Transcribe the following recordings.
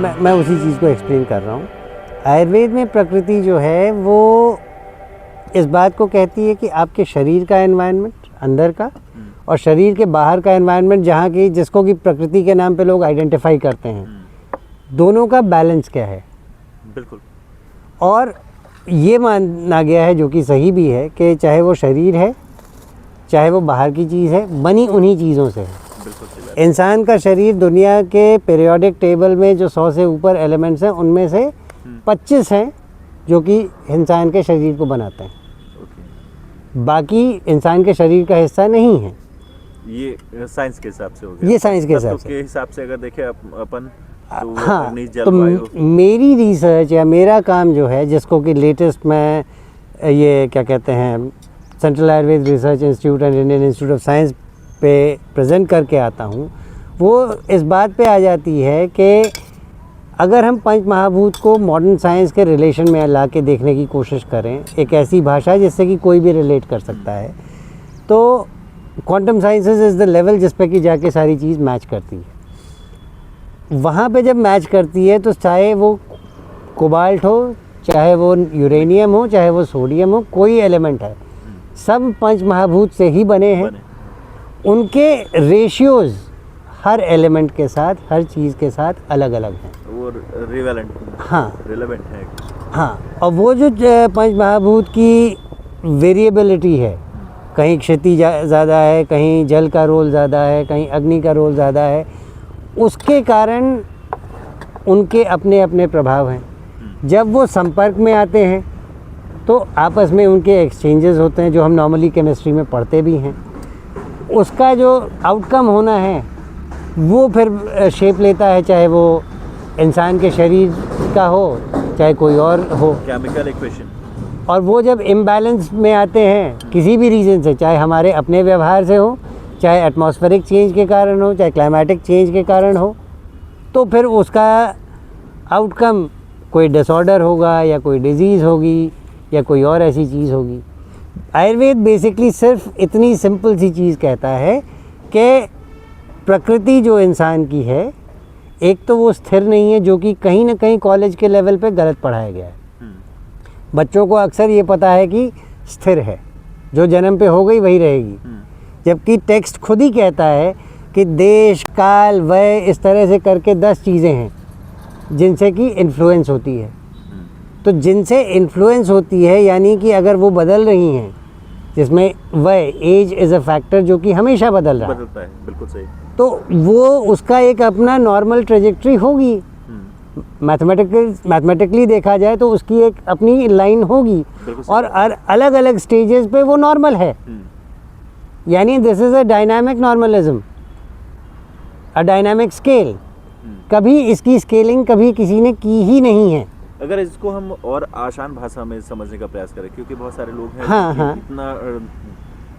मैं उसी चीज़ को एक्सप्लेन कर रहा हूँ। आयुर्वेद में प्रकृति जो है वो इस बात को कहती है कि आपके शरीर का एनवायरनमेंट अंदर का और शरीर के बाहर का एनवायरनमेंट जहाँ की जिसको कि प्रकृति के नाम पे लोग आइडेंटिफाई करते हैं, दोनों का बैलेंस क्या है। बिल्कुल। और ये माना गया है, जो कि सही भी है, कि चाहे वो शरीर है चाहे वो बाहर की चीज़ है, बनी उन्हीं चीज़ों से है। इंसान का शरीर दुनिया के पीरियोडिक टेबल में जो 100 से ऊपर एलिमेंट्स हैं उनमें से 25 हैं जो कि इंसान के शरीर को बनाते हैं। बाकी इंसान के शरीर का हिस्सा नहीं है। ये साइंस के हिसाब से हो गया। ये साइंस के हिसाब से अगर देखें अपन तो हाँ, तो मेरी रिसर्च या मेरा काम जो है, जिसको कि लेटेस्ट मैं ये क्या कहते हैं central Ayurveda research institute and Indian institute of science पे प्रेजेंट करके आता हूँ, वो इस बात पे आ जाती है कि अगर हम पंच महाभूत को मॉडर्न साइंस के रिलेशन में ला के देखने की कोशिश करें, एक ऐसी भाषा जिससे कि कोई भी रिलेट कर सकता है, तो quantum sciences is the level जिस पे कि जाके सारी चीज़ मैच करती है। वहाँ पे जब मैच करती है तो चाहे वो कोबाल्ट हो, चाहे वो यूरेनियम हो, चाहे वो सोडियम हो, कोई एलिमेंट है, सब पंच महाभूत से ही बने हैं। उनके रेशियोज हर एलिमेंट के साथ, हर चीज़ के साथ अलग अलग हैं। वो रिलेवेंट, हाँ, रिलेवेंट है। हाँ, और वो जो पंच महाभूत की वेरिएबिलिटी है, कहीं क्षति ज़्यादा है, कहीं जल का रोल ज़्यादा है, कहीं अग्नि का रोल ज़्यादा है, उसके कारण उनके अपने अपने प्रभाव हैं। जब वो संपर्क में आते हैं तो आपस में उनके एक्सचेंजेस होते हैं, जो हम नॉर्मली केमिस्ट्री में पढ़ते भी हैं। उसका जो आउटकम होना है वो फिर शेप लेता है, चाहे वो इंसान के शरीर का हो चाहे कोई और हो, केमिकल इक्वेशन। और वो जब इम्बैलेंस में आते हैं किसी भी रीज़न से, चाहे हमारे अपने व्यवहार से हो, चाहे एटमॉस्फेरिक चेंज के कारण हो, चाहे क्लाइमेटिक चेंज के कारण हो, तो फिर उसका आउटकम कोई डिसऑर्डर होगा या कोई डिजीज़ होगी या कोई और ऐसी चीज़ होगी। आयुर्वेद बेसिकली सिर्फ इतनी सिंपल सी चीज़ कहता है कि प्रकृति जो इंसान की है, एक तो वो स्थिर नहीं है, जो कि कहीं ना कहीं कॉलेज के लेवल पे गलत पढ़ाया गया है। बच्चों को अक्सर ये पता है कि स्थिर है, जो जन्म पे हो गई वही रहेगी, जबकि टेक्स्ट खुद ही कहता है कि देश काल वय इस तरह से करके 10 चीज़ें हैं जिनसे कि इन्फ्लुएंस होती है। तो जिनसे इन्फ्लुएंस होती है यानी कि अगर वो बदल रही हैं, जिसमें वय एज इज़ अ फैक्टर जो कि हमेशा बदल रहा बदलता है, बिल्कुल सही, तो वो उसका एक अपना नॉर्मल ट्रेजेक्ट्री होगी। मैथमेटिकली देखा जाए तो उसकी एक अपनी लाइन होगी, और अलग अलग स्टेजेस पे वो नॉर्मल है। यानी this is a dynamic normalism, a dynamic scale. कभी इसकी स्केलिंग कभी किसी ने की ही नहीं है। अगर इसको हम और आसान भाषा में समझने का प्रयास करें, क्योंकि बहुत सारे लोग हैं हाँ, इतना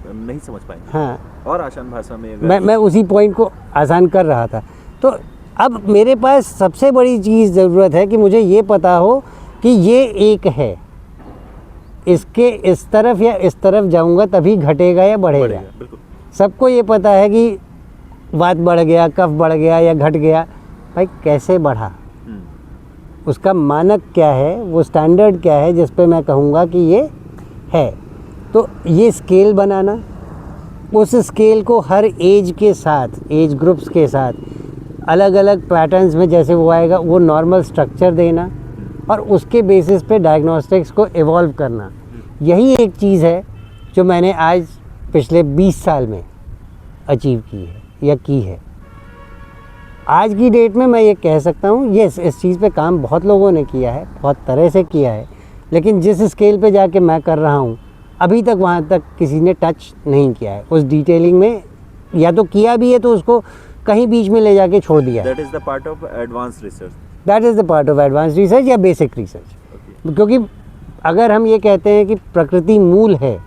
नहीं समझ पाएंगे। हाँ, और आसान भाषा में अगर मैं उसी पॉइंट को आसान कर रहा था। तो अब मेरे पास सबसे बड़ी चीज़ ज़रूरत है कि मुझे ये पता हो कि ये एक है, इसके इस तरफ या इस तरफ जाऊंगा तभी घटेगा या बढ़ेगा। सबको ये पता है कि वात बढ़ गया, कफ बढ़ गया या घट गया, भाई कैसे बढ़ा, उसका मानक क्या है, वो स्टैंडर्ड क्या है जिस पे मैं कहूँगा कि ये है। तो ये स्केल बनाना, उस स्केल को हर एज के साथ, एज ग्रुप्स के साथ अलग अलग पैटर्न्स में जैसे वो आएगा वो नॉर्मल स्ट्रक्चर देना, और उसके बेसिस पे डायग्नोस्टिक्स को इवॉल्व करना, यही एक चीज़ है जो मैंने आज पिछले 20 साल में अचीव की है या की है। आज की डेट में मैं ये कह सकता हूँ, यस, इस चीज़ पे काम बहुत लोगों ने किया है, बहुत तरह से किया है, लेकिन जिस स्केल पे जाके मैं कर रहा हूँ अभी तक वहाँ तक किसी ने टच नहीं किया है उस डिटेलिंग में, या तो किया भी है तो उसको कहीं बीच में ले जाके छोड़ दिया। That is the part of advance research. That is the part of advance research या बेसिक रिसर्च। क्योंकि अगर हम ये कहते हैं कि प्रकृति मूल है,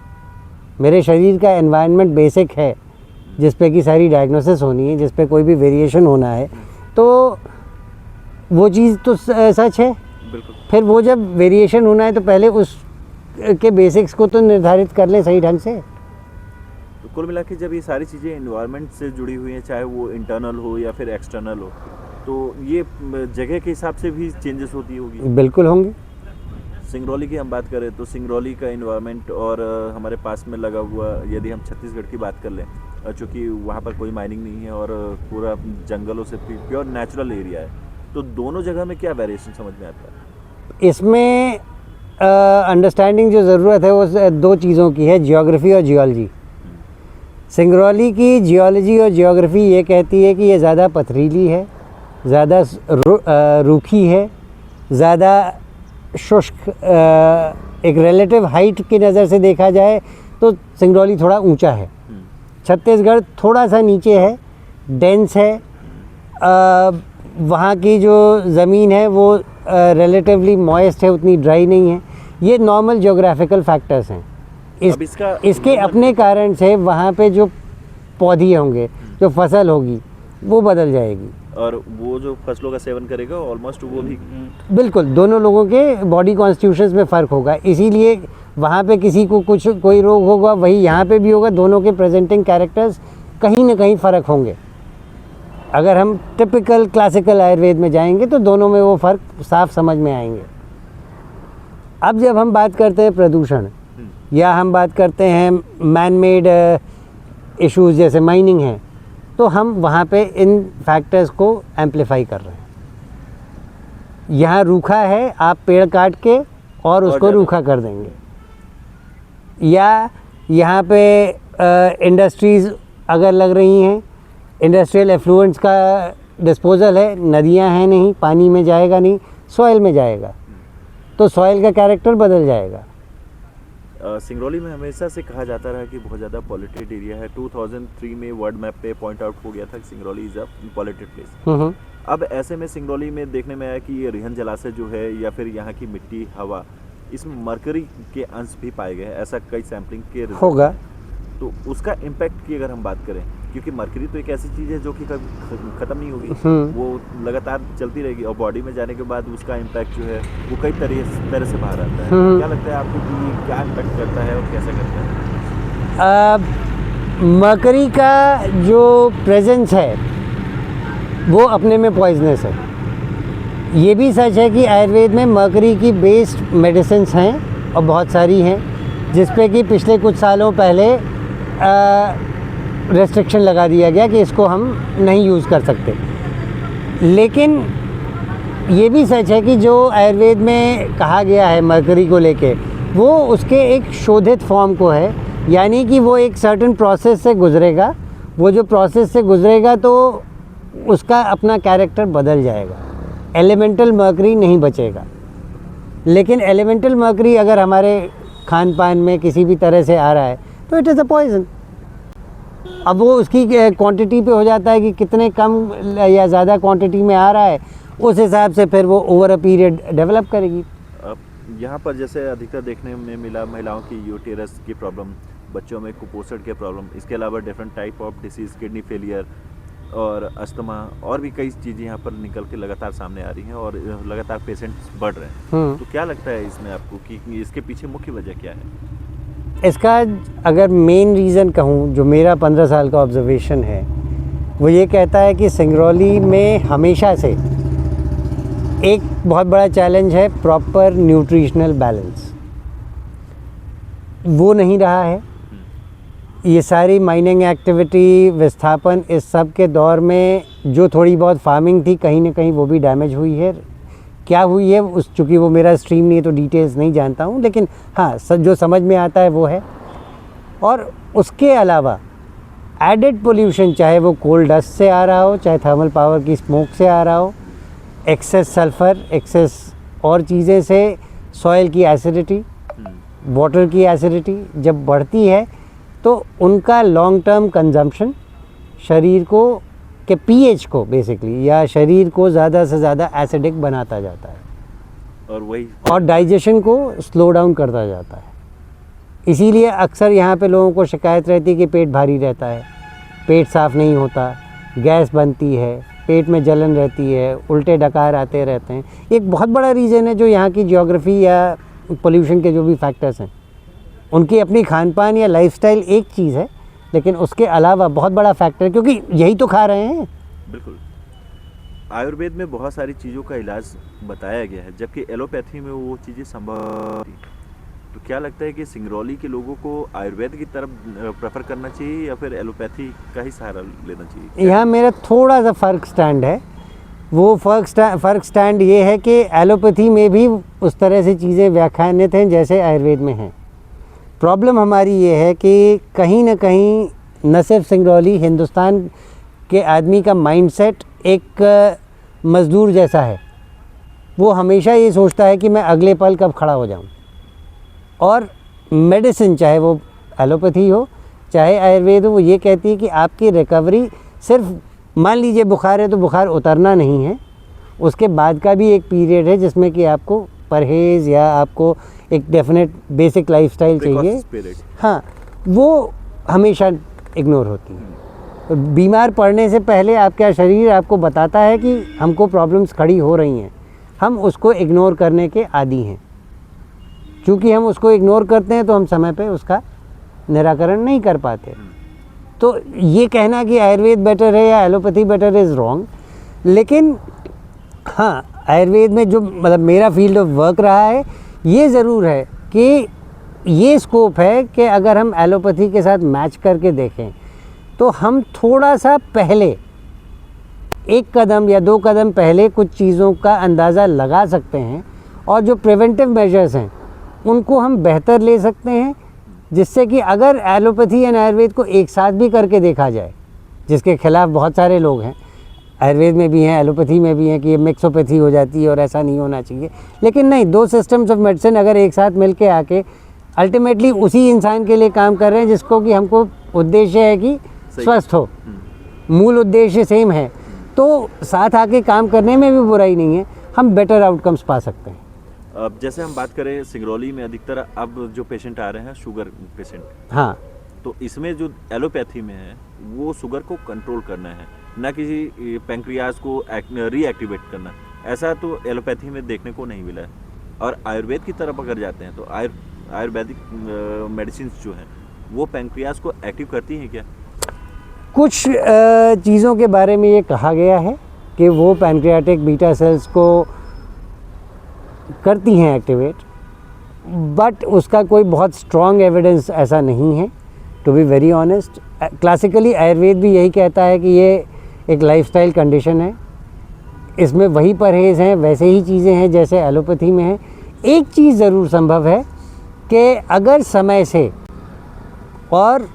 मेरे शरीर का एनवायरनमेंट बेसिक है, जिस पे कि सारी डायग्नोसिस होनी है, जिस पे कोई भी वेरिएशन होना है, तो वो चीज़ तो सच है। फिर वो जब वेरिएशन होना है तो पहले उस के बेसिक्स को तो निर्धारित कर लें सही ढंग से। तो कुल मिला के जब ये सारी चीज़ें एनवायरनमेंट से जुड़ी हुई हैं, चाहे वो इंटरनल हो या फिर एक्सटर्नल हो, तो ये जगह के हिसाब से भी चेंजेस होती होगी। बिल्कुल होंगे। सिंगरौली की हम बात करें तो सिंगरौली का इन्वायरमेंट और हमारे पास में लगा हुआ, यदि हम छत्तीसगढ़ की बात कर लें, चूँकि वहाँ पर कोई माइनिंग नहीं है और पूरा जंगलों से प्योर नेचुरल एरिया है, तो दोनों जगह में क्या वेरिएशन समझ में आता है? इसमें अंडरस्टैंडिंग जो ज़रूरत है वो दो चीज़ों की है, जियोग्राफी और जियोलॉजी। सिंगरौली की जियोलॉजी और जियोग्राफी ये कहती है कि ये ज़्यादा पथरीली है, ज़्यादा रूखी है, ज़्यादा शुष्क, एक रिलेटिव हाइट की नज़र से देखा जाए तो सिंगरौली थोड़ा ऊंचा है। छत्तीसगढ़ थोड़ा सा नीचे है, डेंस है, वहाँ की जो ज़मीन है वो रिलेटिवली मॉइस्ट है, उतनी ड्राई नहीं है। ये नॉर्मल ज्योग्राफिकल फैक्टर्स हैं। इसके अपने कारण से वहाँ पे जो पौधे होंगे, जो फसल होगी वो बदल जाएगी, और वो जो फसलों का सेवन करेगा ऑलमोस्ट वो भी बिल्कुल दोनों लोगों के बॉडी कॉन्स्टिट्यूशंस में फ़र्क होगा। इसीलिए वहाँ पे किसी को कोई रोग होगा, वही यहाँ पे भी होगा। दोनों के प्रेजेंटिंग कैरेक्टर्स कहीं ना कहीं फ़र्क होंगे। अगर हम टिपिकल क्लासिकल आयुर्वेद में जाएंगे तो दोनों में वो फ़र्क साफ समझ में आएंगे। अब जब हम बात करते हैं प्रदूषण या हम बात करते हैं मैन मेड इश्यूज़ जैसे माइनिंग है, तो हम वहाँ पे इन फैक्टर्स को एम्पलीफाई कर रहे हैं। यहाँ रूखा है, आप पेड़ काट के और उसको रूखा कर देंगे। या यहाँ पे इंडस्ट्रीज़ अगर लग रही हैं, इंडस्ट्रियल एफ्लुएंट्स का डिस्पोजल है, नदियाँ हैं नहीं, पानी में जाएगा नहीं, सॉइल में जाएगा, तो सॉइल का कैरेक्टर बदल जाएगा। सिंगरौली में हमेशा से कहा जाता रहा कि बहुत ज़्यादा पॉल्यूटेड एरिया है। 2003 में वर्ल्ड मैप पे पॉइंट आउट हो गया था कि Singrauli is a polluted place. अब ऐसे में सिंगरौली में देखने में आया कि ये रिहन जलाशय जो है या फिर यहाँ की मिट्टी, हवा, इसमें मरकरी के अंश भी पाए गए हैं, ऐसा कई सैम्पलिंग के होगा। तो उसका इम्पैक्ट की अगर हम बात करें, क्योंकि मरकरी तो एक ऐसी चीज़ है जो कि कभी ख़त्म नहीं होगी, वो लगातार चलती रहेगी और बॉडी में जाने के बाद उसका इम्पैक्ट जो है वो कई तरह से बाहर आता है। क्या लगता है आपको कि ये क्या इम्पैक्ट करता है और कैसे करता है? मरकरी का जो प्रेजेंस है वो अपने में पॉइजनस है। ये भी सच है कि आयुर्वेद में मरकरी की बेस्ड मेडिसिन्स हैं और बहुत सारी हैं, जिस पे कि पिछले कुछ सालों पहले रेस्ट्रिक्शन लगा दिया गया कि इसको हम नहीं यूज़ कर सकते। लेकिन ये भी सच है कि जो आयुर्वेद में कहा गया है मरकरी को लेके, वो उसके एक शोधित फॉर्म को है, यानी कि वो एक सर्टेन प्रोसेस से गुजरेगा। वो जो प्रोसेस से गुजरेगा तो उसका अपना कैरेक्टर बदल जाएगा। एलिमेंटल मरकरी नहीं बचेगा। लेकिन एलिमेंटल मरकरी अगर हमारे खान पान में किसी भी तरह से आ रहा है तो इट इज़ अ पॉइजन। अब वो उसकी क्वांटिटी पे हो जाता है कि कितने कम या ज़्यादा क्वांटिटी में आ रहा है, उस हिसाब से फिर वो ओवर अ पीरियड डेवलप करेगी। यहाँ पर जैसे अधिकतर देखने में मिला महिलाओं की यूटेरस की प्रॉब्लम, बच्चों में कुपोषण के प्रॉब्लम, इसके अलावा different type of disease, kidney failure और अस्थमा और भी कई चीज़ें यहाँ पर निकल के लगातार सामने आ रही हैं और लगातार पेशेंट्स बढ़ रहे हैं। तो क्या लगता है इसमें आपको कि इसके पीछे मुख्य वजह क्या है? इसका अगर मेन रीज़न कहूँ, जो मेरा 15 साल का ऑब्जर्वेशन है, वो ये कहता है कि सिंगरौली में हमेशा से एक बहुत बड़ा चैलेंज है प्रॉपर न्यूट्रिशनल बैलेंस। वो नहीं रहा है। ये सारी माइनिंग एक्टिविटी, विस्थापन, इस सब के दौर में जो थोड़ी बहुत फार्मिंग थी, कहीं ना कहीं वो भी डैमेज हुई है। क्या हुई है चूँकि वो मेरा स्ट्रीम नहीं है तो डिटेल्स नहीं जानता हूँ, लेकिन हाँ जो समझ में आता है वो है। और उसके अलावा एडेड पोल्यूशन, चाहे वो कोल डस्ट से आ रहा हो, चाहे थर्मल पावर की स्मोक से आ रहा हो, एक्सेस सल्फ़र, एक्सेस और चीज़ें से, सॉइल की एसिडिटी, वाटर की एसिडिटी जब बढ़ती है तो उनका लॉन्ग टर्म कंजम्पशन शरीर को के पीएच को बेसिकली या शरीर को ज़्यादा से ज़्यादा एसिडिक बनाता जाता है और डाइजेशन को स्लो डाउन करता जाता है। इसीलिए अक्सर यहाँ पे लोगों को शिकायत रहती है कि पेट भारी रहता है, पेट साफ़ नहीं होता, गैस बनती है, पेट में जलन रहती है, उल्टे डकार आते रहते हैं। एक बहुत बड़ा रीज़न है जो यहाँ की ज्योग्राफी या पोल्यूशन के जो भी फैक्टर्स हैं, उनकी अपनी खान पान या लाइफस्टाइल एक चीज़ है, लेकिन उसके अलावा बहुत बड़ा फैक्टर है, क्योंकि यही तो खा रहे हैं। बिल्कुल। आयुर्वेद में बहुत सारी चीज़ों का इलाज बताया गया है, जबकि एलोपैथी में वो चीज़ें संभव थी। तो क्या लगता है कि सिंगरौली के लोगों को आयुर्वेद की तरफ प्रेफर करना चाहिए या फिर एलोपैथी का ही सहारा लेना चाहिए? यहाँ मेरा थोड़ा सा फ़र्क स्टैंड है। वो फ़र्क स्टैंड ये है कि एलोपैथी में भी उस तरह से चीज़ें व्याख्यानित हैं जैसे आयुर्वेद में हैं। प्रॉब्लम हमारी ये है कि कहीं ना कहीं न सिर्फ सिंगरौली, हिंदुस्तान के आदमी का माइंडसेट एक मज़दूर जैसा है। वो हमेशा ये सोचता है कि मैं अगले पल कब खड़ा हो जाऊं। और मेडिसिन, चाहे वो एलोपैथी हो चाहे आयुर्वेद हो, वो ये कहती है कि आपकी रिकवरी सिर्फ, मान लीजिए बुखार है तो बुखार उतरना नहीं है, उसके बाद का भी एक पीरियड है जिसमें कि आपको परहेज़ या आपको एक डेफिनेट बेसिक लाइफस्टाइल चाहिए। हाँ, वो हमेशा इग्नोर होती है। बीमार पड़ने से पहले आपका शरीर आपको बताता है कि हमको प्रॉब्लम्स खड़ी हो रही हैं, हम उसको इग्नोर करने के आदी हैं। क्योंकि हम उसको इग्नोर करते हैं तो हम समय पे उसका निराकरण नहीं कर पाते। तो ये कहना कि आयुर्वेद बेटर है या एलोपैथी बेटर इज़ रॉन्ग। लेकिन हाँ, आयुर्वेद में जो मतलब मेरा फील्ड ऑफ वर्क रहा है, ये ज़रूर है कि ये स्कोप है कि अगर हम एलोपैथी के साथ मैच करके देखें तो हम थोड़ा सा पहले, एक कदम या दो कदम पहले कुछ चीज़ों का अंदाज़ा लगा सकते हैं और जो प्रिवेंटिव मेजर्स हैं उनको हम बेहतर ले सकते हैं, जिससे कि अगर एलोपैथी एंड आयुर्वेद को एक साथ भी करके देखा जाए, जिसके खिलाफ बहुत सारे लोग हैं, आयुर्वेद में भी हैं एलोपैथी में भी हैं कि ये मिक्सोपैथी हो जाती है और ऐसा नहीं होना चाहिए। लेकिन नहीं, दो सिस्टम्स ऑफ मेडिसिन अगर एक साथ मिल के आके अल्टीमेटली उसी इंसान के लिए काम कर रहे हैं जिसको कि हमको उद्देश्य है कि स्वस्थ हो, मूल उद्देश्य सेम है, तो साथ आके काम करने में भी बुराई नहीं है, हम बेटर आउटकम्स पा सकते हैं। अब जैसे हम बात करें सिंगरौली में अधिकतर अब जो पेशेंट आ रहे हैं शुगर पेशेंट, हाँ, तो इसमें जो एलोपैथी में है वो शुगर को कंट्रोल करना है, ना किसी पैंक्रियाज को रीएक्टिवेट करना। ऐसा तो एलोपैथी में देखने को नहीं मिला है। और आयुर्वेद की तरफ अगर जाते हैं तो आयुर्वेदिक मेडिसिन जो हैं वो पैंक्रियाज को एक्टिव करती हैं क्या? कुछ चीज़ों के बारे में ये कहा गया है कि वो पैंक्रियाटिक बीटा सेल्स को करती हैं एक्टिवेट, बट उसका कोई बहुत स्ट्रॉन्ग एविडेंस ऐसा नहीं है, to be very honest. Classically Ayurveda भी यही कहता है कि ये एक लाइफस्टाइल कंडीशन है, इसमें वही परहेज़ हैं, वैसे ही चीज़ें हैं जैसे एलोपैथी में हैं। एक चीज़ ज़रूर संभव है कि अगर समय से और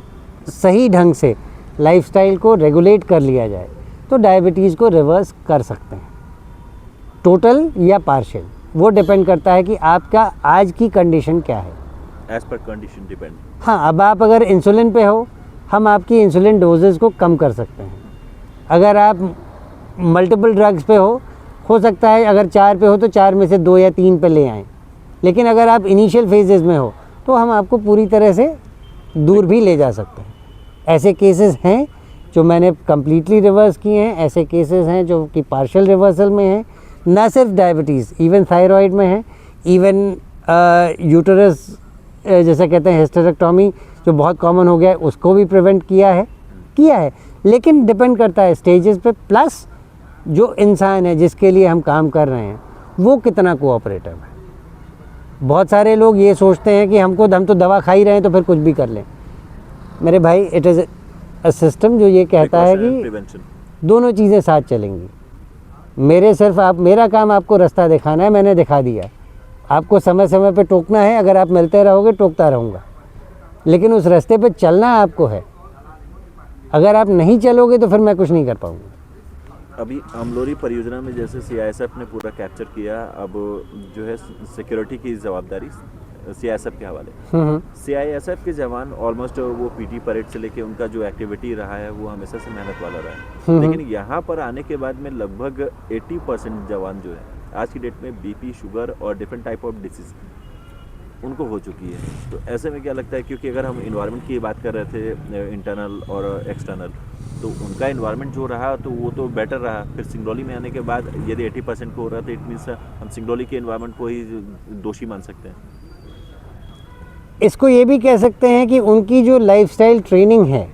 सही ढंग से लाइफस्टाइल को रेगुलेट कर लिया जाए तो डायबिटीज़ को रिवर्स कर सकते हैं, टोटल या पार्शियल। वो डिपेंड करता है कि आपका आज की कंडीशन क्या है। As per condition depend. हाँ, अब आप अगर इंसुलिन पे हो, हम आपकी इंसुलिन डोजेज़ को कम कर सकते हैं। अगर आप मल्टीपल ड्रग्स पे हो सकता है अगर 4 पे हो तो 4 में से 2 या 3 पे ले आएँ। लेकिन अगर आप इनिशियल फेजेस में हो तो हम आपको पूरी तरह से दूर भी ले जा सकते हैं। ऐसे केसेस हैं जो मैंने कम्प्लीटली रिवर्स किए हैं, ऐसे केसेस हैं जो कि पार्शियल रिवर्सल में हैं। ना सिर्फ डायबिटीज़, इवन थायराइड में है, इवन यूटरस जैसे कहते हैं हिस्टेरेक्टोमी जो बहुत कॉमन हो गया है, उसको भी प्रिवेंट किया है। लेकिन डिपेंड करता है स्टेजेस पे, प्लस जो इंसान है जिसके लिए हम काम कर रहे हैं वो कितना कोऑपरेटिव है। बहुत सारे लोग ये सोचते हैं कि हम तो दवा खा ही रहे हैं तो फिर कुछ भी कर लें। मेरे भाई, इट इज़ अ सिस्टम जो ये कहता है कि दोनों चीज़ें साथ चलेंगी। मेरा काम आपको रास्ता दिखाना है, मैंने दिखा दिया। आपको समय समय पे टोकना है, अगर आप मिलते रहोगे टोकता रहूँगा, लेकिन उस रास्ते पे चलना आपको है। अगर आप नहीं चलोगे तो फिर मैं कुछ नहीं कर पाऊँगा। अभी अमलोरी परियोजना में जैसे सीआईएसएफ ने पूरा कैप्चर किया, अब जो है सिक्योरिटी की जवाबदारी सीआईएसएफ के हवाले। सीआईएसएफ के जवान ऑलमोस्ट वो पीटी परेड से लेके उनका जो एक्टिविटी रहा है वो हमेशा से मेहनत वाला रहा है। लेकिन यहाँ पर आने के बाद में लगभग 80% जवान जो है आज की डेट में बीपी, शुगर और डिफरेंट टाइप ऑफ डिसीज उनको हो चुकी है। तो ऐसे में क्या लगता है, क्योंकि अगर हम इन्वायरमेंट की बात कर रहे थे इंटरनल और एक्सटर्नल, तो उनका इन्वायरमेंट जो रहा तो वो तो बेटर रहा। फिर सिंगरौली में आने के बाद यदि 80% को हो रहा तो इट मीन्स हम सिंगरौली के इन्वायरमेंट को ही दोषी मान सकते हैं। इसको ये भी कह सकते हैं कि उनकी जो लाइफस्टाइल ट्रेनिंग है,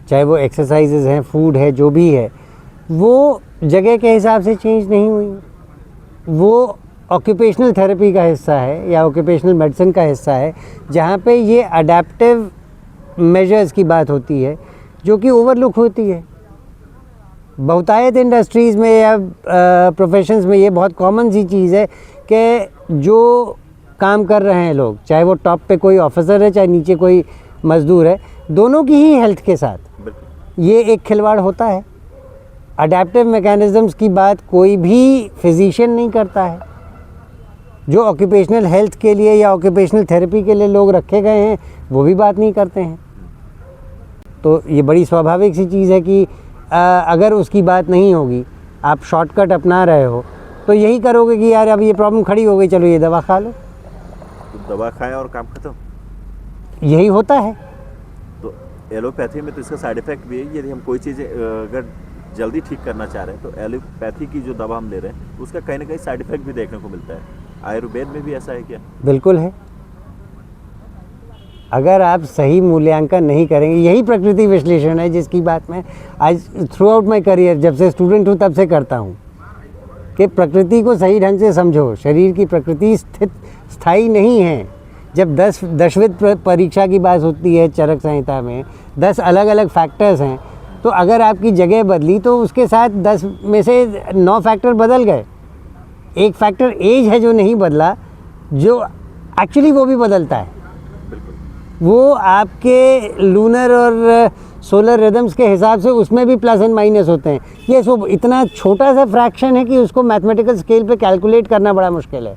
चाहे वो एक्सरसाइजेज हैं, फूड है, जो भी है, वो जगह के हिसाब से चेंज नहीं हुई, वो ऑक्यूपेशनल थेरेपी का हिस्सा है या ऑक्यूपेशनल मेडिसिन का हिस्सा है, जहाँ पे ये अडेप्टिव मेजर्स की बात होती है जो कि ओवरलुक होती है। बहुतायत इंडस्ट्रीज़ में या प्रोफेशंस में ये बहुत कॉमन सी चीज़ है कि जो काम कर रहे हैं लोग, चाहे वो टॉप पे कोई ऑफिसर है चाहे नीचे कोई मज़दूर है, दोनों की ही हेल्थ के साथ ये एक खिलवाड़ होता है। अडेप्टिव मैकेनिज़म्स की बात कोई भी फिजिशियन नहीं करता है। जो ऑक्यूपेशनल हेल्थ के लिए या ऑक्यूपेशनल थेरेपी के लिए लोग रखे गए हैं वो भी बात नहीं करते हैं। तो ये बड़ी स्वाभाविक सी चीज़ है कि अगर उसकी बात नहीं होगी, आप शॉर्टकट अपना रहे हो तो यही करोगे कि यार अब ये प्रॉब्लम खड़ी हो गई, चलो ये दवा खा लो, तो दवा खाएं और काम खत्म, यही होता है। तो एलोपैथी में तो इसका साइड इफेक्ट भी है। यदि हम कोई चीज़ अगर जल्दी ठीक करना चाह रहे हैं तो एलोपैथी की जो दवा हम ले रहे हैं उसका कहीं ना कहीं साइड इफेक्ट भी देखने को मिलता है। आयुर्वेद में भी ऐसा है क्या? बिल्कुल है। अगर आप सही मूल्यांकन नहीं करेंगे, यही प्रकृति विश्लेषण है जिसकी बात मैं आज थ्रू आउट माई करियर, जब से स्टूडेंट हूँ तब से करता हूँ, कि प्रकृति को सही ढंग से समझो। शरीर की प्रकृति स्थायी नहीं है। जब 10वीं परीक्षा की बात होती है चरक संहिता में, 10 अलग अलग फैक्टर्स हैं, तो अगर आपकी जगह बदली तो उसके साथ 10 में से 9 फैक्टर बदल गए। एक फैक्टर एज है जो नहीं बदला, जो एक्चुअली वो भी बदलता है। वो आपके लूनर और सोलर रिदम्स के हिसाब से उसमें भी प्लस एंड माइनस होते हैं। ये सब इतना छोटा सा फ्रैक्शन है कि उसको मैथमेटिकल स्केल पे कैलकुलेट करना बड़ा मुश्किल है।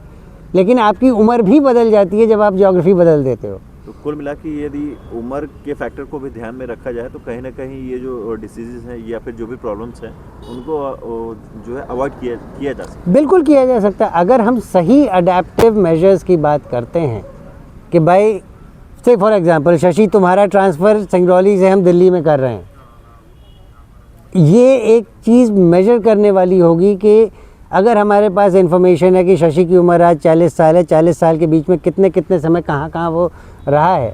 लेकिन आपकी उम्र भी बदल जाती है जब आप ज्योग्राफी बदल देते हो। तो कुल मिला के यदि उम्र के फैक्टर को भी ध्यान में रखा जाए तो कहीं ना कहीं ये जो डिसीजेज हैं या फिर जो भी प्रॉब्लम्स हैं उनको जो है अवॉइड किया जा सकता है। बिल्कुल किया जा सकता है अगर हम सही अडेप्टिव मेजर्स की बात करते हैं कि भाई से फॉर एग्जांपल शशि, तुम्हारा ट्रांसफ़र सिंगरौली से हम दिल्ली में कर रहे हैं। ये एक चीज़ मेजर करने वाली होगी कि अगर हमारे पास इन्फॉर्मेशन है कि शशि की उम्र आज 40 साल है, 40 साल के बीच में कितने कितने समय कहाँ कहाँ वो रहा है,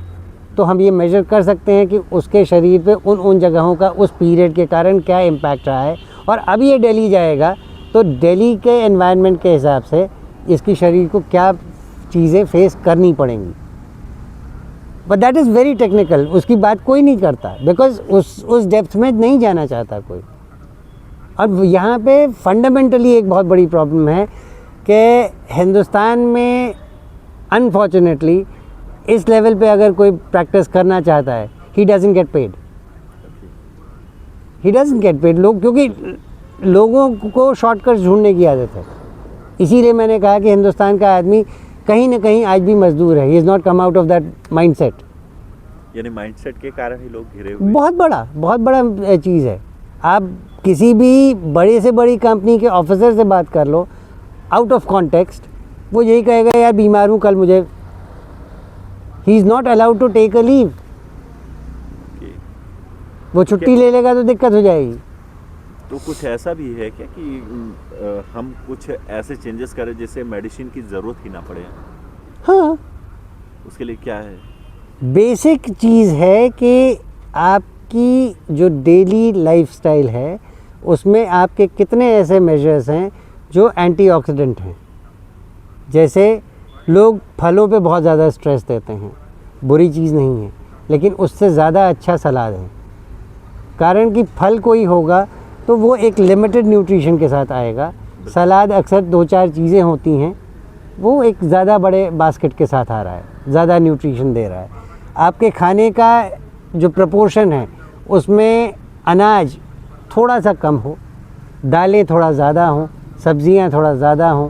तो हम ये मेजर कर सकते हैं कि उसके शरीर पे उन जगहों का उस पीरियड के कारण क्या इम्पैक्ट रहा है। और अब ये दिल्ली जाएगा तो दिल्ली के एनवायरनमेंट के हिसाब से इसकी शरीर को क्या चीज़ें फेस करनी पड़ेंगी। But that is very technical, उसकी बात कोई नहीं करता बिकॉज उस डेप्थ में नहीं जाना चाहता कोई। और यहाँ पे फंडामेंटली एक बहुत बड़ी प्रॉब्लम है कि हिंदुस्तान में अनफॉर्चुनेटली इस लेवल पे अगर कोई प्रैक्टिस करना चाहता है, he doesn't get paid. He doesn't get paid लोग, क्योंकि लोगों को शॉर्टकट्स ढूंढने की आदत है। इसीलिए मैंने कहा कि हिंदुस्तान का आदमी कहीं ना कहीं आज भी मजदूर है। ही is not come out of that mindset. यानी माइंडसेट के कारण ही लोग घिरे हुए। बहुत बड़ा चीज़ है। आप किसी भी बड़े से बड़ी कंपनी के ऑफिसर से बात कर लो, आउट ऑफ कॉन्टेक्स्ट वो यही कहेगा यार बीमार हूँ कल मुझे। He is not allowed to take a leave. वो छुट्टी ले लेगा तो दिक्कत हो जाएगी। तो कुछ ऐसा भी है क्या कि हम कुछ ऐसे चेंजेस करें जिससे मेडिसिन की ज़रूरत ही ना पड़े? हाँ, उसके लिए क्या है? बेसिक चीज़ है कि आपकी जो डेली लाइफस्टाइल है उसमें आपके कितने ऐसे मेजर्स हैं जो एंटीऑक्सीडेंट हैं। जैसे लोग फलों पे बहुत ज़्यादा स्ट्रेस देते हैं, बुरी चीज़ नहीं है, लेकिन उससे ज़्यादा अच्छा सलाद है। कारण कि फल कोई होगा तो वो एक लिमिटेड न्यूट्रिशन के साथ आएगा। सलाद अक्सर 2-4 चीज़ें होती हैं, वो एक ज़्यादा बड़े बास्केट के साथ आ रहा है, ज़्यादा न्यूट्रिशन दे रहा है। आपके खाने का जो प्रपोर्शन है उसमें अनाज थोड़ा सा कम हो, दालें थोड़ा ज़्यादा हों, सब्जियां थोड़ा ज़्यादा हों,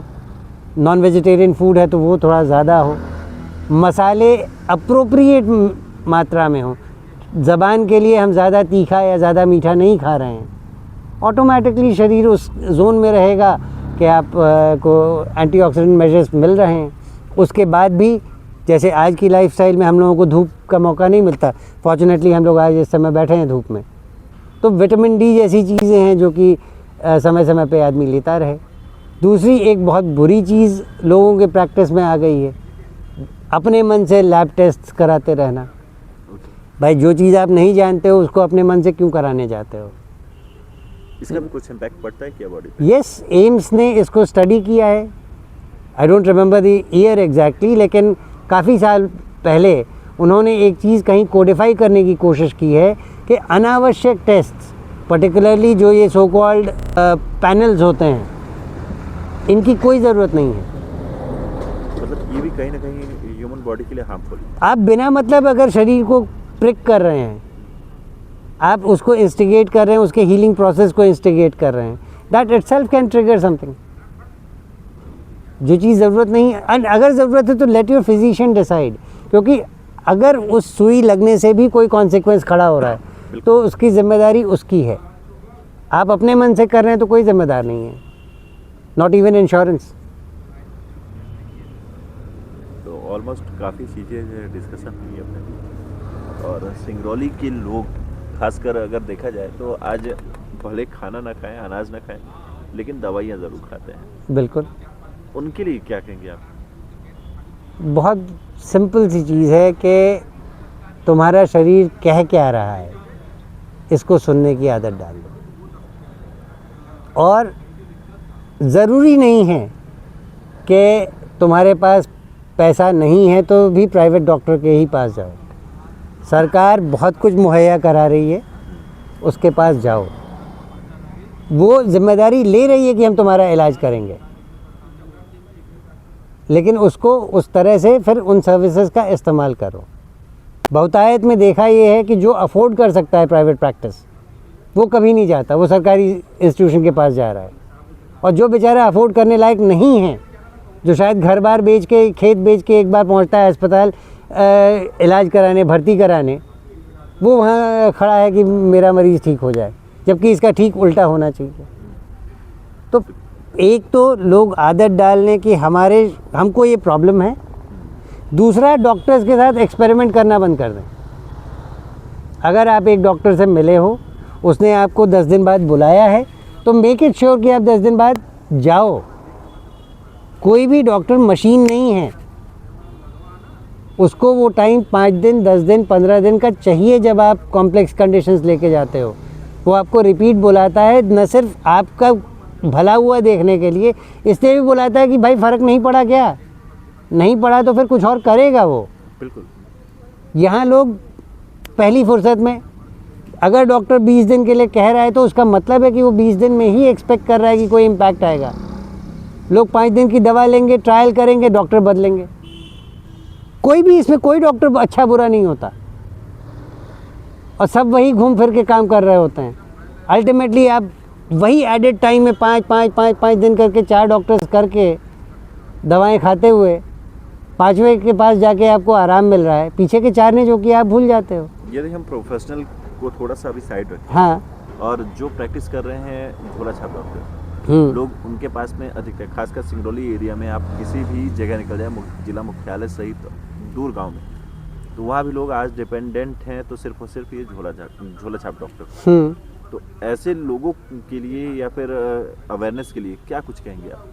नॉन वेजिटेरियन फूड है तो वो थोड़ा ज़्यादा हो, मसाले अप्रोप्रिएट मात्रा में हों। ज़बान के लिए हम ज़्यादा तीखा या ज़्यादा मीठा नहीं खा रहे हैं, ऑटोमेटिकली शरीर उस जोन में रहेगा कि आप को एंटीऑक्सीडेंट मेजर्स मिल रहे हैं। उसके बाद भी जैसे आज की लाइफस्टाइल में हम लोगों को धूप का मौका नहीं मिलता, फॉर्चुनेटली हम लोग आज इस समय बैठे हैं धूप में, तो विटामिन डी जैसी चीज़ें हैं जो कि समय समय पे आदमी लेता रहे। दूसरी एक बहुत बुरी चीज़ लोगों के प्रैक्टिस में आ गई है, अपने मन से लैब टेस्ट कराते रहना। भाई जो चीज़ आप नहीं जानते हो उसको अपने मन से क्यों कराने जाते हो? इसका भी कुछ इम्पैक्ट पड़ता है क्या बॉडी पे? यस, एम्स ने इसको स्टडी किया है। I don't remember the year exactly, लेकिन काफ़ी साल पहले उन्होंने एक चीज़ कहीं कोडिफाई करने की कोशिश की है कि अनावश्यक टेस्ट, पर्टिकुलरली जो ये सो कॉल्ड पैनल्स होते हैं, इनकी कोई ज़रूरत नहीं है। मतलब ये भी कहीं ना कहीं ह्यूमन बॉडी के लिए हार्मफुल है। आप बिना मतलब अगर शरीर को प्रिक कर रहे हैं, आप उसको इंस्टिगेट कर रहे हैं, उसके हीलिंग प्रोसेस को इंस्टिगेट कर रहे हैं, that itself can trigger something. जो चीज़ ज़रूरत नहीं है, एंड अगर ज़रूरत है तो लेट योर फिजिशियन डिसाइड, क्योंकि अगर उस सुई लगने से भी कोई कॉन्सिक्वेंस खड़ा हो रहा है तो उसकी जिम्मेदारी उसकी है। आप अपने मन से कर रहे हैं तो कोई जिम्मेदार नहीं है, नॉट इवन इंश्योरेंस। तो ऑलमोस्ट काफ़ी चीज़ें डिस्कशन हुई अपने, और सिंगरौली के लोग खासकर अगर देखा जाए तो आज भले खाना ना खाएं, अनाज ना खाएं, लेकिन दवाइयाँ ज़रूर खाते हैं। बिल्कुल, उनके लिए क्या कहेंगे आप? बहुत सिंपल सी चीज़ है कि तुम्हारा शरीर कह क्या रहा है, इसको सुनने की आदत डाल दो। और ज़रूरी नहीं है कि तुम्हारे पास पैसा नहीं है तो भी प्राइवेट डॉक्टर के ही पास जाओ। सरकार बहुत कुछ मुहैया करा रही है, उसके पास जाओ। वो जिम्मेदारी ले रही है कि हम तुम्हारा इलाज करेंगे, लेकिन उसको उस तरह से फिर उन सर्विसेज का इस्तेमाल करो। बहुतायत में देखा ये है कि जो अफोर्ड कर सकता है प्राइवेट प्रैक्टिस, वो कभी नहीं जाता, वो सरकारी इंस्टीट्यूशन के पास जा रहा है। और जो बेचारा अफोर्ड करने लायक नहीं है, जो शायद घर बार बेच के, खेत बेच के एक बार पहुंचता है अस्पताल इलाज कराने, भर्ती कराने, वो वहाँ खड़ा है कि मेरा मरीज़ ठीक हो जाए, जबकि इसका ठीक उल्टा होना चाहिए। तो एक तो लोग आदत डालने की हमको ये प्रॉब्लम है। दूसरा, डॉक्टर्स के साथ एक्सपेरिमेंट करना बंद कर दें। अगर आप एक डॉक्टर से मिले हो, उसने आपको 10 दिन बाद बुलाया है, तो मेक इट श्योर कि आप 10 दिन बाद जाओ। कोई भी डॉक्टर मशीन नहीं है, उसको वो टाइम 5 दिन, 10 दिन, 15 दिन का चाहिए। जब आप कॉम्प्लेक्स कंडीशंस लेके जाते हो, वो आपको रिपीट बुलाता है, न सिर्फ आपका भला हुआ देखने के लिए, इसलिए भी बुलाता है कि भाई फ़र्क नहीं पड़ा क्या? नहीं पड़ा तो फिर कुछ और करेगा वो। बिल्कुल। यहाँ लोग पहली फुर्सत में, अगर डॉक्टर 20 दिन के लिए कह रहा है तो उसका मतलब है कि वो 20 दिन में ही एक्सपेक्ट कर रहा है कि कोई इम्पैक्ट आएगा। लोग 5 दिन की दवा लेंगे, ट्रायल करेंगे, डॉक्टर बदलेंगे। कोई भी इसमें कोई डॉक्टर अच्छा बुरा नहीं होता, और सब वही घूम फिर के काम कर रहे होते हैं। अल्टीमेटली आप वही एडेड टाइम में 5 दिन करके 4 डॉक्टर्स करके दवाएं खाते हुए 5वें के पास जाके आपको आराम मिल रहा है, पीछे के 4 ने जो किया आप भूल जाते हो। यदि हम प्रोफेशनल को थोड़ा सा अभी साइड रखें, हाँ, और जो प्रैक्टिस कर रहे हैं झोला छाप डॉक्टर, लोग उनके पास में अधिक है। खासकर सिंगरौली एरिया में आप किसी भी जगह निकल जाए, जिला मुख्यालय सहित दूर गांव में, तो वहाँ भी लोग आज डिपेंडेंट हैं तो सिर्फ और सिर्फ ये झोला छाप डॉक्टर। तो ऐसे लोगों के लिए या फिर अवेयरनेस के लिए क्या कुछ कहेंगे आप?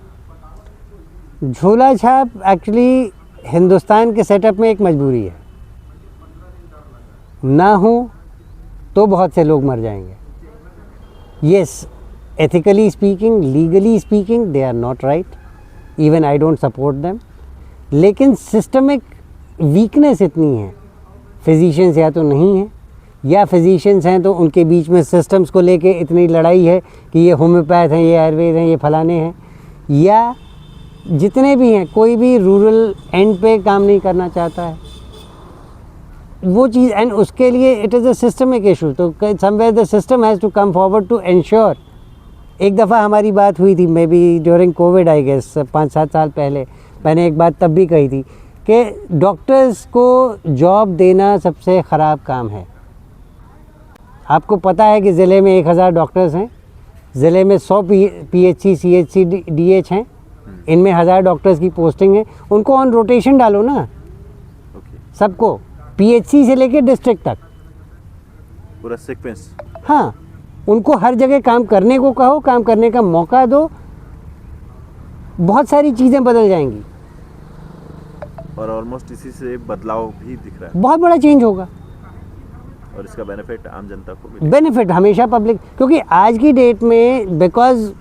झोला छाप एक्चुअली हिंदुस्तान के सेटअप में एक मजबूरी है। ना हो तो बहुत से लोग मर जाएंगे। Yes, ethically speaking, legally speaking, they are not right, even I don't support them. लेकिन सिस्टमिक वीकनेस इतनी है, फिजिशियंस या तो नहीं है, या फिजिशियंस हैं तो उनके बीच में सिस्टम्स को लेके इतनी लड़ाई है कि ये होम्योपैथ हैं, ये आयुर्वेद हैं, ये फलाने हैं, या जितने भी हैं कोई भी रूरल एंड पे काम नहीं करना चाहता है वो चीज़। एंड उसके लिए it is a systemic issue, तो somewhere the system has to come forward to ensure. एक दफ़ा हमारी बात हुई थी, maybe during Covid, I guess 5-7 साल पहले, मैंने एक बात तब भी कही थी कि डॉक्टर्स को जॉब देना सबसे ख़राब काम है। आपको पता है कि ज़िले में 1000 डॉक्टर्स हैं, ज़िले में 100 PHC, CHC, DH हैं, इनमें 1000 डॉक्टर्स की पोस्टिंग है। उनको ऑन रोटेशन डालो ना, सबको, PHC से लेके डिस्ट्रिक्ट तक, पूरा सीक्वेंस। हाँ, उनको हर जगह काम करने को कहो, काम करने का मौका दो, बहुत सारी चीज़ें बदल जाएंगी। और ऑलमोस्ट इसी से बदलाव भी दिख रहा है। बहुत बड़ा चेंज होगा। और इसका बेनिफिट आम जनता को मिले। बेनिफिट हमेशा पब्लिक, क्योंकि आज की डेट में बिकॉज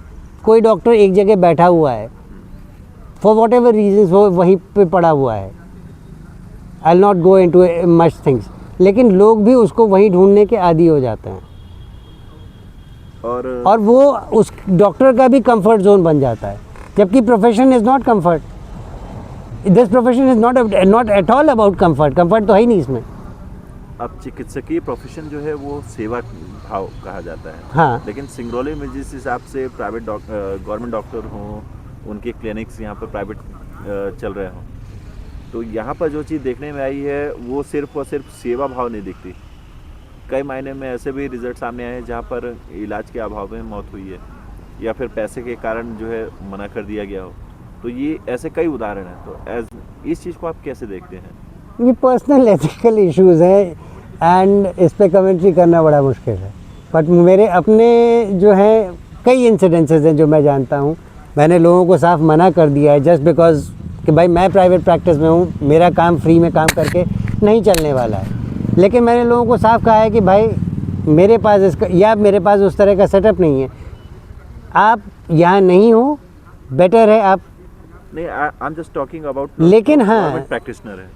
कोई डॉक्टर एक जगह बैठा हुआ है फॉर वॉट एवर रीजन्स, वो वहीं पे पड़ा हुआ है, I not go into much things, लेकिन लोग भी उसको वहीं ढूंढने के आदी हो जाते हैं और वो उस डॉक्टर का भी कंफर्ट जोन बन जाता है, जबकि profession is not comfort, this profession is not at all about comfort तो है ही नहीं इसमें। अब चिकित्सकीय प्रोफेशन जो है वो सेवा भाव कहा जाता है। हाँ। लेकिन सिंगरौली में जिस हिसाब से प्राइवेट गवर्नमेंट डॉक्टर हों, उनके क्लिनिक्स यहाँ पर प्राइवेट चल रहे हों, तो यहाँ पर जो चीज़ देखने में आई है वो सिर्फ और सिर्फ सेवा भाव नहीं दिखती। कई मायने में ऐसे भी रिजल्ट सामने आए हैं जहाँ पर इलाज के अभाव में मौत हुई है या फिर पैसे के कारण जो है मना कर दिया गया हो। तो ये ऐसे कई उदाहरण हैं। तो इस चीज़ को आप कैसे देखते हैं? ये पर्सनल एथिकल इश्यूज़ है एंड इस पे कमेंट्री करना बड़ा मुश्किल है, बट मेरे अपने जो हैं कई इंसिडेंसेस हैं जो मैं जानता हूँ, मैंने लोगों को साफ मना कर दिया है जस्ट बिकॉज कि भाई मैं प्राइवेट प्रैक्टिस में हूँ, मेरा काम फ्री में काम करके नहीं चलने वाला है। लेकिन मैंने लोगों को साफ कहा है कि भाई मेरे पास इसका या मेरे पास उस तरह का सेटअप नहीं है, आप यहाँ नहीं हो, बेटर है आप नहीं, I am just talking about, लेकिन हाँ गवर्नमेंट प्रैक्टिशनर है,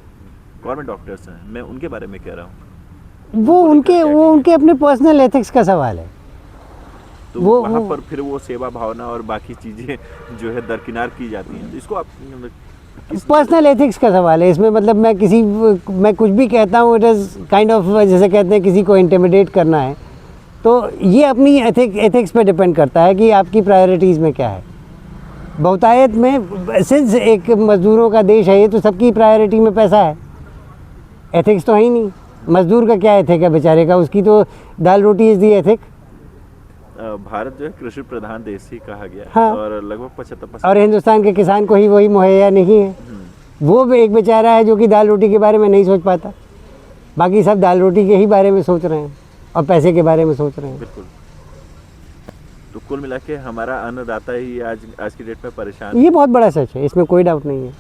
गवर्नमेंट डॉक्टर्स हैं, मैं उनके बारे में कह रहा हूँ। वो उनके अपने पर्सनल एथिक्स का सवाल है। तो वहाँ पर फिर वो सेवा भावना और बाकी चीज़ें जो है दरकिनार की जाती हैं, तो इसको आप पर्सनल एथिक्स का सवाल है इसमें। मतलब मैं कुछ भी कहता हूँ, इट इज़ काइंड ऑफ जैसे कहते हैं किसी को इंटिमिडेट करना है, तो ये अपनी एथिक्स पे डिपेंड करता है कि आपकी प्रायोरिटीज़ में क्या है। बहुतायत में सिंस एक मज़दूरों का देश है ये, तो सबकी प्रायोरिटी में पैसा है, एथिक्स तो है ही नहीं। मज़दूर का क्या एथिक है बेचारे का, उसकी तो दाल रोटी इज़ दी एथिक। भारत जो है कृषि प्रधान देश ही कहा गया है। हाँ। और लगभग 75% और हिंदुस्तान के किसान को ही वही मुहैया नहीं है। वो भी एक बेचारा है जो कि दाल रोटी के बारे में नहीं सोच पाता, बाकी सब दाल रोटी के ही बारे में सोच रहे हैं और पैसे के बारे में सोच रहे हैं। बिल्कुल। तो कुल मिला के हमारा अन्नदाता ही आज की डेट में परेशान, ये बहुत बड़ा सच है, इसमें कोई डाउट नहीं है।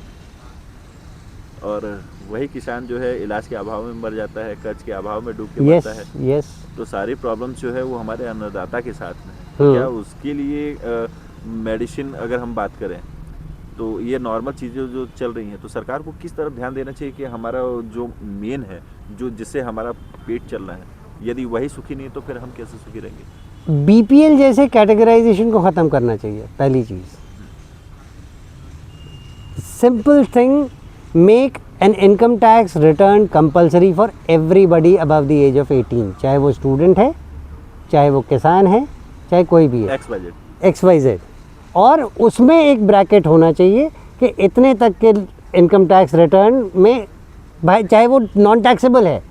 और वही किसान जो है इलाज के अभाव में मर जाता है, कर्ज के अभाव में डूब के मरता है। यस। तो सारी प्रॉब्लम्स जो है वो हमारे अन्नदाता के साथ में है। क्या उसके लिए मेडिसिन अगर हम बात करें तो ये नॉर्मल चीज़ें जो चल रही हैं, तो सरकार को किस तरफ ध्यान देना चाहिए कि हमारा जो मेन है, जो जिससे हमारा पेट चल रहा है, यदि वही सुखी नहीं तो फिर हम कैसे सुखी रहेंगे? बीपीएल जैसे कैटेगराइजेशन को ख़त्म करना चाहिए, पहली चीज़। Simple thing, make an income tax return compulsory for everybody above the age of 18, चाहे वो स्टूडेंट है, चाहे वो किसान है, चाहे कोई भी है, XYZ। और उसमें एक ब्रैकेट होना चाहिए कि इतने तक के इनकम टैक्स रिटर्न में, भाई चाहे वो नॉन टैक्सेबल है,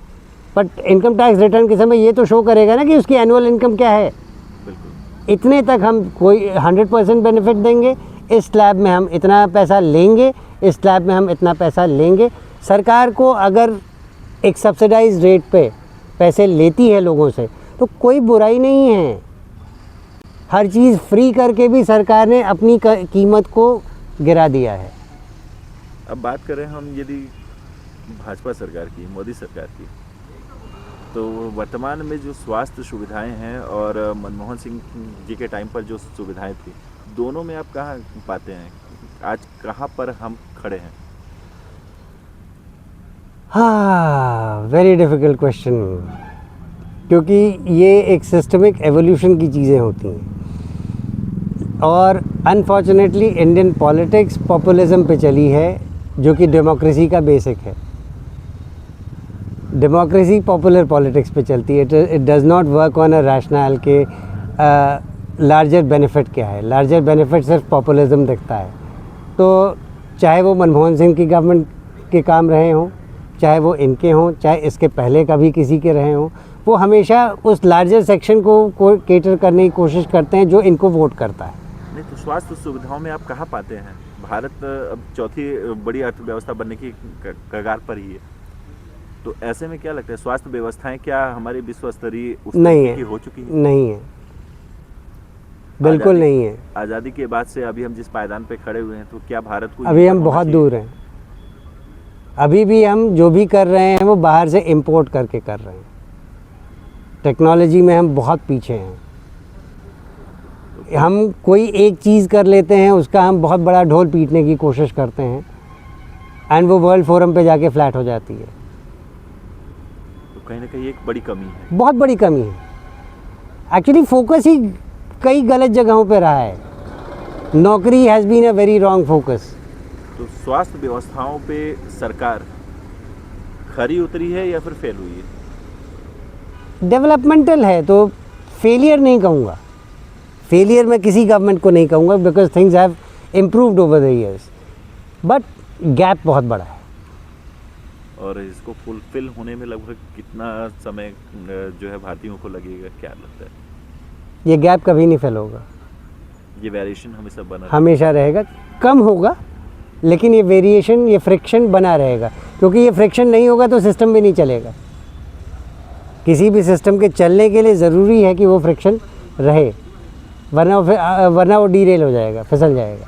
बट इनकम टैक्स रिटर्न के समय ये तो शो करेगा ना कि उसकी एनुअल इनकम क्या है। इतने तक हम कोई 100% बेनिफिट देंगे, इस स्लैब में हम इतना पैसा लेंगे, इस स्लैब में हम इतना पैसा लेंगे। सरकार को अगर एक सब्सिडाइज रेट पे पैसे लेती है लोगों से तो कोई बुराई नहीं है। हर चीज़ फ्री करके भी सरकार ने अपनी कीमत को गिरा दिया है। अब बात करें हम यदि भाजपा सरकार की, मोदी सरकार की, तो वर्तमान में जो स्वास्थ्य सुविधाएं हैं और मनमोहन सिंह जी के टाइम पर जो सुविधाएं थी, दोनों में आप कहाँ पाते हैं, आज कहाँ पर हम खड़े हैं? हाँ, वेरी डिफ़िकल्ट क्वेश्चन, क्योंकि ये एक सिस्टमिक एवोल्यूशन की चीज़ें होती हैं और अनफॉर्चुनेटली इंडियन पॉलिटिक्स पॉपुलिज्म पे चली है, जो कि डेमोक्रेसी का बेसिक है। डेमोक्रेसी पॉपुलर पॉलिटिक्स पे चलती है, it does not work on a rational के लार्जर बेनिफिट क्या है। लार्जर बेनिफिट सिर्फ पॉपुलिज्म दिखता है। तो चाहे वो मनमोहन सिंह की गवर्नमेंट के काम रहे हों, चाहे वो इनके हों, चाहे इसके पहले कभी किसी के रहे हों, वो हमेशा उस लार्जर सेक्शन को केटर करने की कोशिश करते हैं जो इनको वोट करता है। नहीं, तो स्वास्थ्य सुविधाओं में आप कहाँ पाते हैं? भारत अब चौथी बड़ी अर्थव्यवस्था बनने की कगार पर ही है, तो ऐसे में क्या लगता है, स्वास्थ्य व्यवस्थाएं क्या हमारी विश्व स्तरीय नहीं है, हो चुकी है? नहीं है, बिल्कुल नहीं है। आज़ादी के बाद से अभी हम जिस पायदान पे खड़े हुए हैं, तो क्या भारत को अभी हम बहुत दूर हैं। अभी भी हम जो भी कर रहे हैं वो बाहर से इंपोर्ट करके कर रहे हैं। टेक्नोलॉजी में हम बहुत पीछे हैं। हम कोई एक चीज़ कर लेते हैं, उसका हम बहुत बड़ा ढोल पीटने की कोशिश करते हैं एंड वो वर्ल्ड फोरम पे जाके फ्लैट हो जाती है। तो कहीं ना कहीं एक बड़ी कमी है। बहुत बड़ी कमी है। एक्चुअली फोकस ही कई गलत जगहों पे रहा है। नौकरी has been a very wrong focus. तो स्वास्थ्य व्यवस्थाओं पे सरकार खरी उतरी है या फिर फेल हुई है? डेवलपमेंटल है तो फेलियर नहीं कहूँगा। फेलियर मैं किसी गवर्नमेंट को नहीं कहूँगा because things have improved over the years, but gap बहुत बड़ा है। और इसको फुलफिल होने में लगभग कितना समय जो है भारतीयों को लगेगा, क्या लगता है? ये गैप कभी नहीं फिल होगा, ये वेरिएशन हमेशा बना हमेशा रहेगा। कम होगा लेकिन ये वेरिएशन, ये फ्रिक्शन बना रहेगा, क्योंकि ये फ्रिक्शन नहीं होगा तो सिस्टम भी नहीं चलेगा। किसी भी सिस्टम के चलने के लिए ज़रूरी है कि वो फ्रिक्शन रहे, वरना वो डीरेल हो जाएगा, फिसल जाएगा।